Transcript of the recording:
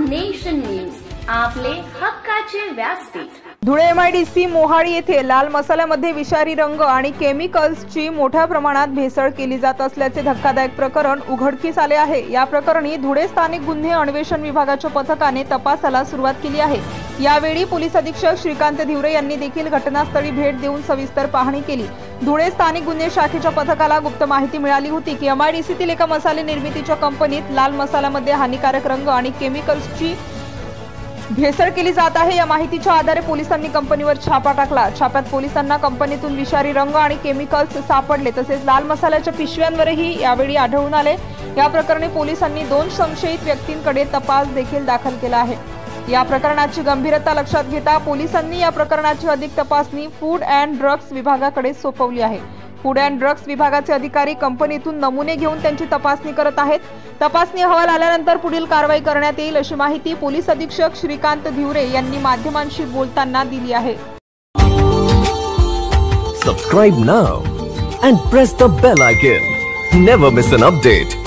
Nation news, आपले हक्काचे व्यासपीठ। धुळे एमआयडीसी मोहाडी येथे लाल मसाल्यामध्ये विषारी रंग आणि केमिकल्सची मोठ्या प्रमाणात भेसळ केली जात असल्याचे धक्कादायक प्रकरण उघडकीस आले आहे। या प्रकरणी धुळे स्थानिक गुन्हे अन्वेषण विभागाच्या पथकाने तपासाला सुरुवात केली आहे। यावेळी पोलीस अधीक्षक श्रीकांत धिवरे यांनी देखील घटनास्थळी भेट देऊन सविस्तर पाहणी केली। धुळे स्थानिक गुन्हे शाखेच्या पथकाला गुप्त माहिती मिळाली होती की एमआयडीसीतील एका मसाले निर्मितीच्या कंपनीत लाल मसाल्यामध्ये हानिकारक रंग आणि केमिकल्सची भेसळ केली जात आहे। या माहितीच्या आधारे पोलिसांनी कंपनीवर छापा टाकला। छाप्यात पोलिसांना कंपनीतून विषारी रंग आणि केमिकल्स सापडले, तसेच लाल मसाल्याच्या पिशव्यांवरही यावेळी आढळून आले। या प्रकरणी पोलिसांनी 2 संशयित व्यक्तींकडे तपास देखील दाखल केला आहे। या प्रकरणाची गंभीरता लक्षात घेता पोलिसांनी या प्रकरणाची अधिक तपासणी फूड अँड ड्रग्स विभागाकडे सोपवली आहे। फूड अँड ड्रग्स विभागाचे अधिकारी कंपनीतून नमुने घेऊन त्यांची तपासणी करत आहेत। तपासणी अहवाल आल्यानंतर पुढील कारवाई करण्यात येईल, अशी माहिती पोलीस अधीक्षक श्रीकांत धिवरे यांनी माध्यमांशी बोलताना दिली आहे। Subscribe now and press the bell icon. Never miss an update.